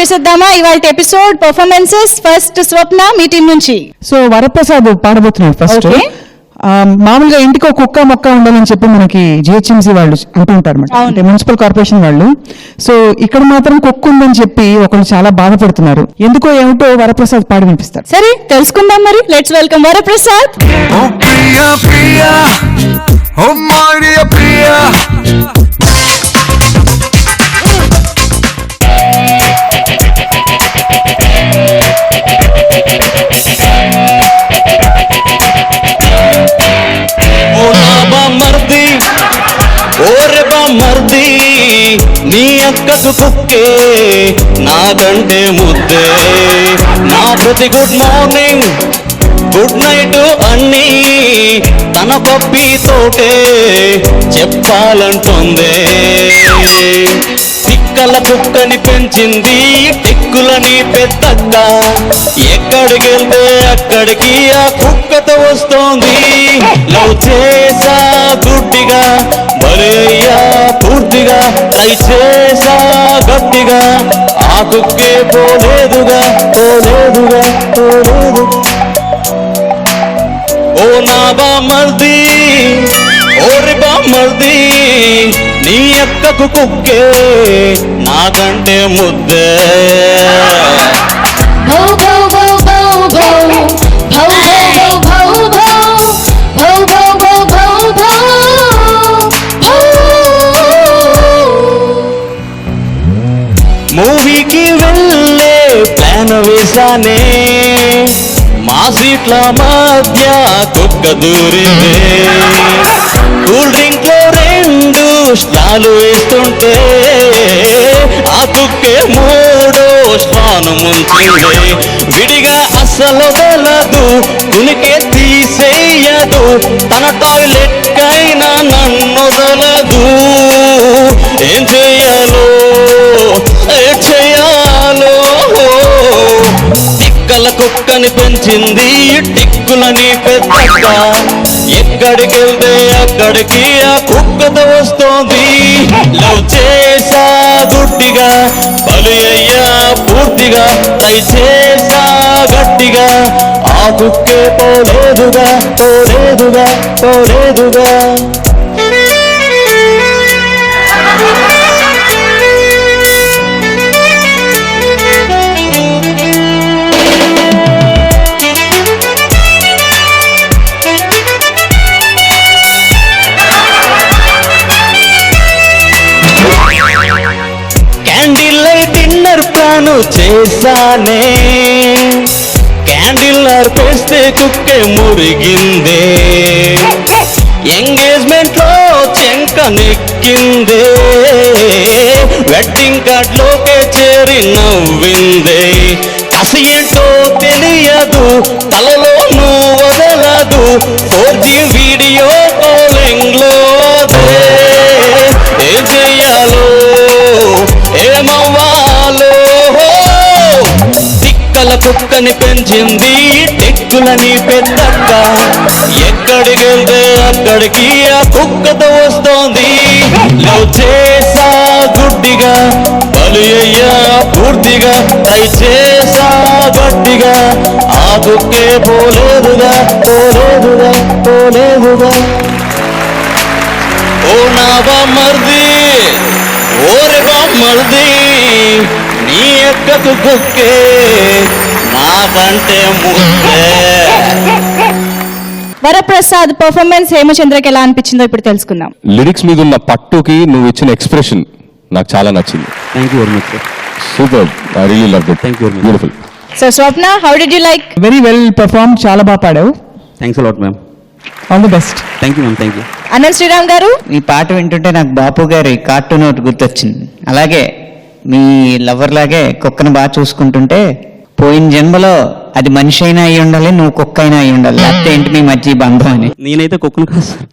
చూసేద్దామా ఇవాళ episode performances. First Swapna మీ టీం నుంచి. సో వరప్రసాద్ పాడబోతున్నాడు ఫస్ట్. మామూలుగా ఇంటికి ఒక కుక్క మొక్క ఉండాలని చెప్పి మనకి జిహెచ్ఎంసీ వాళ్ళు అంటుంటారు అన్నమాట, అంటే మున్సిపల్ కార్పొరేషన్ వాళ్ళు. సో ఇక్కడ మాత్రం కుక్క ఉందని చెప్పి ఒకళ్ళు చాలా బాధపడుతున్నారు. ఎందుకో ఏమిటో వరప్రసాద్ పాడి వినిపిస్తారు. సరే తెలుసుకుందాం మరి. Let's welcome Varaprasad. మర్ది నీ అక్కకు కుక్కే నాదంటే ముద్దే, నా ప్రతి గుడ్ మార్నింగ్ గుడ్ నైట్ అన్నీ తన పప్పితోటే చెప్పాలంటుందే. తిక్కల కుక్కని పెంచింది టిక్కులని పెద్దక్క, ఎక్కడికెళ్తే అక్కడికి ఆ కుక్కతో వస్తోంది. లవ్ చేసా గుడ్డిగా బలి అయ్యా పూర్తిగా, ట్రై చేసా గట్టిగా ఆ కుక్కే పోలేదుగా పోలేదుగా పోలేదు. ఓ నా బామర్ది ఓరి బామర్ది నీ అక్కకు కుక్కే నాకంటే ముద్దే. మూవీకి వెళ్ళే ప్లాన్ వేసానే, మా సీట్ల మధ్య కుక్క దూరిందే. కూల్ డ్రింక్ లో 2 స్టాలు వేస్తుంటే ఆ కుక్కే 3వ స్టాను ముంచిందే. విడిగా అసలు వెళ్ళదు, కునికే తీసేయదు, తన టాయిలెట్ కైనా నన్ను వదలదు. ఏం చెయ్యాలో చేయాలో, తిక్కల కుక్కని పెంచింది టిక్కులని పెద్దక్క, ఎక్కడికెళ్తే అక్కడికి ఆ కుక్కతో వస్తోంది. లవ్ చేసా గుడ్డిగా బలి అయ్యా పూర్తిగా, ట్రై చేసా గట్టిగా ఆ కుక్కే పోలేదుగా పోలేదుగా పోలేదుగా. చేసానే క్యాండిల్ అర్పేస్తే కుక్కే మురిగిందే, ఎంగేజ్మెంట్ లో చెంక నెక్కిందే, వెడ్డింగ్ కార్డ్ లోకే చేరి నవ్విందే. కసి ఏంటో తెలియదు, తలలో నువ్వు వదలదు, 4G వీడియో కాలింగ్ లో ఏం చెయ్యాలో ఏమవ్వాలో. తిక్కల కుక్కని పెంచింది టిక్కులని పెద్దక్క, ఎక్కడికెళ్తే అక్కడికి ఆ కుక్కతో వస్తోంది. లవ్ చేసా గుడ్డిగా బలి అయ్యా పూర్తిగా, ట్రై చేసా గట్టిగా ఆ కుక్కే పోలేదుగా పోలేదుగా పోలేదుగా. ఓ నా బామర్ది ఓరి బామర్ది నీ అక్కకు కుక్కే నాకంటే ముద్దే. వరప్రసాద్ పర్ఫార్మెన్స్ హేమచంద్రకి ఎలా అనిపించిందో ఇప్పుడు తెలుసుకుందాం. లిరిక్స్ మీద ఉన్న పట్టుకి నువ్వు ఇచ్చిన ఎక్స్ప్రెషన్ నాకు చాలా నచ్చింది. Thank you very much. Super, I really loved it. Thank you very much. Beautiful. So Swapna, how did you like? Very well perform, చాలా బాగా పాడావు. Thanks a lot ma'am. All the best. Thank you ma'am. Thank you. Anant Sriram గారు, ఈ పాట వింటుంటే నాకు బాపు గారి cartoon ఒకటి గుర్తొచ్చింది. అలాగే మీ లవర్ లాగే కుక్కను బాగా చూసుకుంటుంటే, పోయిన జన్మలో అది మనిషి అయినా అయి ఉండాలి, నువ్వు కుక్క అయినా అయి ఉండాలి, లేకపోతే ఏంటి మీ మధ్య బంధం అని. నేనైతే కుక్కను కాదు సార్.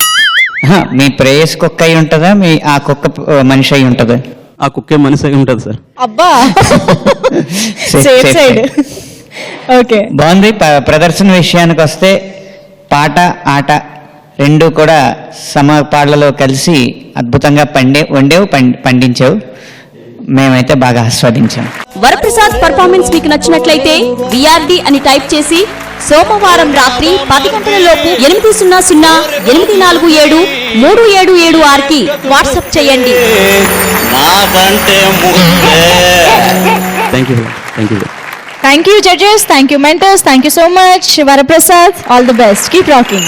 మీ ప్రేయస్ కుక్క అయి ఉంటుందా, మీ ఆ కుక్క మనిషి అయి ఉంటుందా? ఆ కుక్కే మనిషి అయి ఉంటుంది సార్. అబ్బా సేఫ్ సైడ్. ఓకే, బాగుంది. ప్రదర్శన విషయానికి వస్తే పాట ఆట రెండు కూడా సమపాళ్లలో కలిసి అద్భుతంగా వండేవు, పండించావు. మేమైతే బాగా ఆస్వాదించాం. వరప్రసాద్ పర్ఫార్మెన్స్ మీకు నచ్చినట్లయితే విఆర్డి అని టైప్ చేసి సోమవారం రాత్రి 10 గంటల లోపు 800-847-3776 కి వాట్సాప్ చేయండి. నాకంటే ముద్దే thank you thank you Thank you, judges. Thank you, mentors. Thank you so much. Varaprasad, all the best. Keep rocking.